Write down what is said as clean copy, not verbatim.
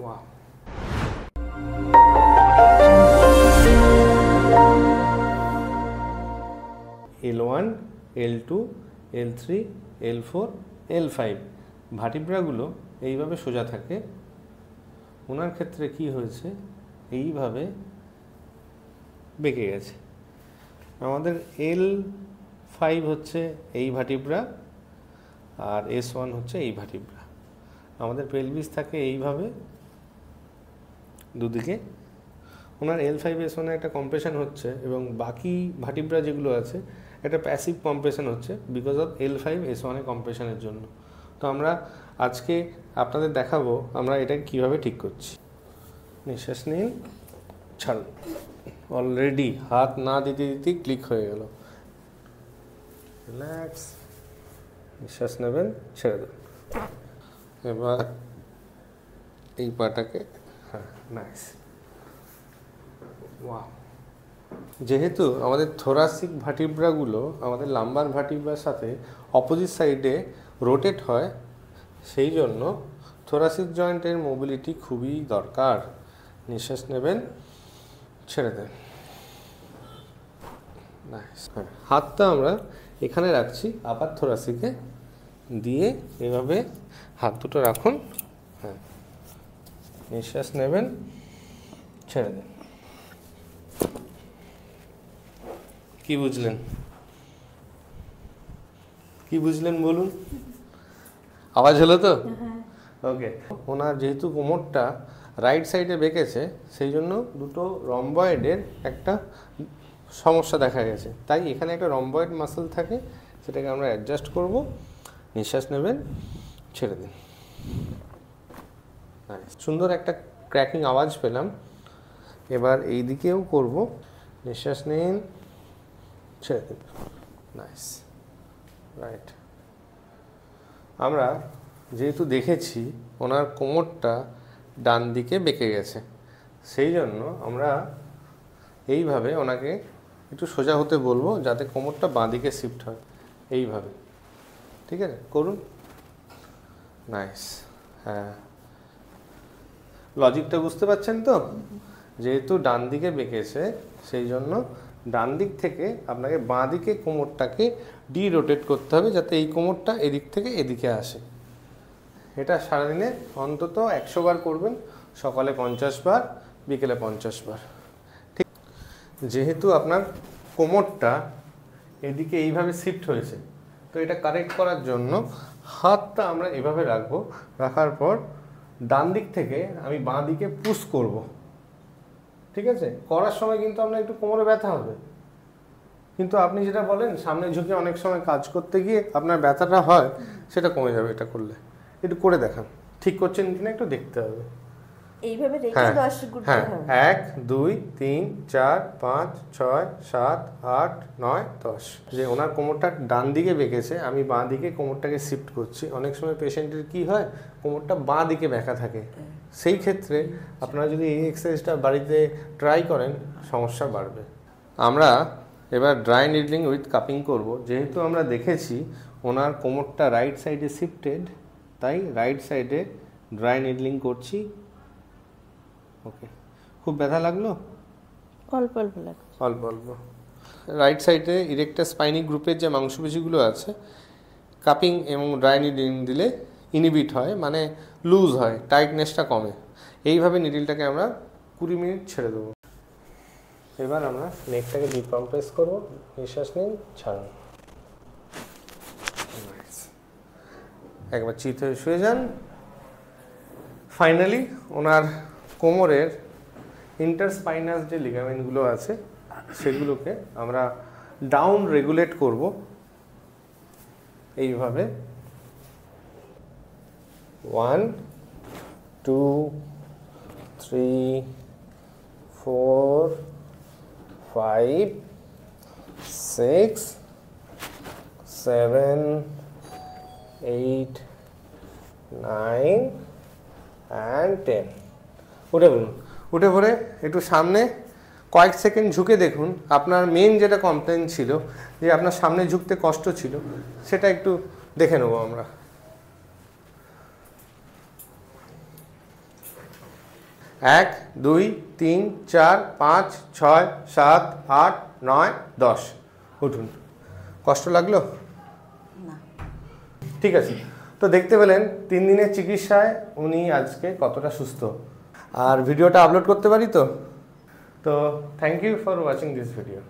Wow, L1, L2, L3, L4, L5 ভার্টিব্রাগুলো এইভাবে সোজা থাকে। ওনার ক্ষেত্রে কি হয়েছে, এইভাবে বেঁকে গেছে। আমাদের L5 হচ্ছে এই ভার্টিব্রা আর S1 হচ্ছে এই ভার্টিব্রা। আমাদের পেলভিস থাকে এইভাবে দুদিকে। ওনার L5 S1 একটা কম্প্রেশন হচ্ছে এবং বাকি ভার্টিব্রা যেগুলো আছে একটা প্যাসিভ কম্প্রেশন হচ্ছে বিকজ অফ L5 S1 কম্প্রেশনের জন্য। তো আমরা আজকে আপনাদের দেখাবো আমরা এটা কিভাবে ঠিক করছি। নিঃশ্বাস নিন, ছাড়ুন। অলরেডি হাত না দিতে দিতেই ক্লিক হয়ে গেল। রিল্যাক্স, নিঃশ্বাস নেবেন, ছেড়ে দেন। এবার এই পাটাকে, হ্যাঁ, নাইস। ওয়াও, যেহেতু আমাদের থোরাসিক ভার্টিব্রাগুলো আমাদের লাম্বার ভার্টিব্রার সাথে অপোজিট সাইডে রোটেট হয়, সেই জন্য থোরাসিক জয়েন্টের মোবিলিটি খুবই দরকার। নিঃশ্বাস নেবেন, ছেড়ে দেন। নাইস। হ্যাঁ, হাতটা আমরা এখানে রাখছি আপার থোরাসিকে, দিয়ে এভাবে হাত দুটো রাখুন। হ্যাঁ, নিঃশ্বাস নেবেন, ছেড়ে দেন। কি বুঝলেন, কি বুঝলেন বলুন? আওয়াজ হলো তো? ওকে। ওনার যেহেতু কোমরটা রাইট সাইডে বেঁকেছে, সেই জন্য দুটো রম্বয়েডের একটা সমস্যা দেখা গেছে। তাই এখানে একটা রম্বয়েড মাসল থাকে, সেটাকে আমরা অ্যাডজাস্ট করব। নিঃশ্বাস নেবেন, ছেড়ে দিন। সুন্দর একটা ক্র্যাকিং আওয়াজ পেলাম। এবার এই দিকেও করব। নিঃশ্বাস নিন, ছেড়ে দিন। Nice, right. আমরা যেহেতু দেখেছি ওনার কোমরটা ডান দিকে বেঁকে গেছে, সেই জন্য আমরা এইভাবে ওনাকে একটু সোজা হতে বলবো যাতে কোমরটা বাঁ দিকে শিফট হয়। এইভাবে, ঠিক আছে? করুন। নাইস। হ্যাঁ, লজিকটা বুঝতে পারছেন তো? যেহেতু ডান দিকে বেঁকেছে, সেই জন্য ডান দিক থেকে আপনাকে বাঁ দিকে কোমরটাকে রোটেট করতে হবে যাতে এই কোমরটা এদিক থেকে এদিকে আসে। এটা সারাদিনে অন্তত 100 বার করবেন, সকালে 50 বার, বিকেলে 50 বার। ঠিক, যেহেতু আপনার কোমরটা এদিকে এইভাবে শিফট হয়েছে, তো এটা কারেক্ট করার জন্য হাতটা আমরা এভাবে রাখবো। রাখার পর ডান দিক থেকে আমি বাঁ দিকে পুশ করব। ঠিক আছে? করার সময় কিন্তু আপনার একটু কোমরে ব্যথা হবে, কিন্তু আপনি যেটা বলেন সামনে ঝুঁকে অনেক সময় কাজ করতে গিয়ে আপনার ব্যথাটা হয়, সেটা কমে যাবে এটা করলে। একটু করে দেখান, ঠিক করছেন কিনা একটু দেখতে হবে। এইভাবে রেখে 10 ঘুরতে হবে। 1 2 3 4 5 6 7 8 9 10। যে ওনার কোমরটা ডান দিকে বেঁকেছে, আমি বাঁ দিকে কোমরটাকে শিফট করছি। অনেক সময় পেশেন্টের কি হয়, কোমরটা বাঁ দিকে বেঁকা থাকে। সেই ক্ষেত্রে আপনারা যদি এই এক্সারসাইজটা বাড়িতে ট্রাই করেন, সমস্যা বাড়বে। আমরা এবার ড্রাই নিডলিং উইথ কাপিং করব। যেহেতু আমরা দেখেছি ওনার কোমরটা রাইট সাইডে শিফটেড, তাই রাইট সাইডে ড্রাই নিডলিং করছি। ওকে, খুব ব্যথা লাগলো? অল্প অল্প লাগছে। অল্প অল্প। রাইট সাইডে ইরেক্টাস স্পাইনি গ্রুপের যে মাংসপেশিগুলো আছে, কাপিং এবং ড্রাই নিডলিং দিলে ইনহিবিট হয়, মানে লুজ হয়, টাইটনেসটা কমে। এইভাবে নিডলটাকে আমরা 20 মিনিট ছেড়ে দেবো। এবার আমরা নেকটাকে ডিকম্প্রেস করব। নিঃশ্বাস নিন, ছাড়ুন। একবার চিত হয়ে শুয়ে যান। ফাইনালি ওনার কোমরের ইন্টারস্পাইনাস যে লিগামেন্টগুলো আছে, সেগুলোকে আমরা ডাউন রেগুলেট করব এইভাবে। 1 2 3 4 5 6 7 8 9 and 10। উঠে বলুন। উঠে পড়ে একটু সামনে কয়েক সেকেন্ড ঝুঁকে দেখুন। আপনার মেন যেটা কমপ্লেন ছিল যে আপনার সামনে ঝুঁকতে কষ্ট ছিল, সেটা একটু দেখে নেব আমরা। 1 2 3 4 5 6 7 8 9 10। উঠুন। কষ্ট লাগলো? না। ঠিক আছে, তো দেখতে পেলেন 3 দিনের চিকিৎসায় উনি আজকে কতটা সুস্থ। আর ভিডিওটা আপলোড করতে পারি তো thank you for watching this video.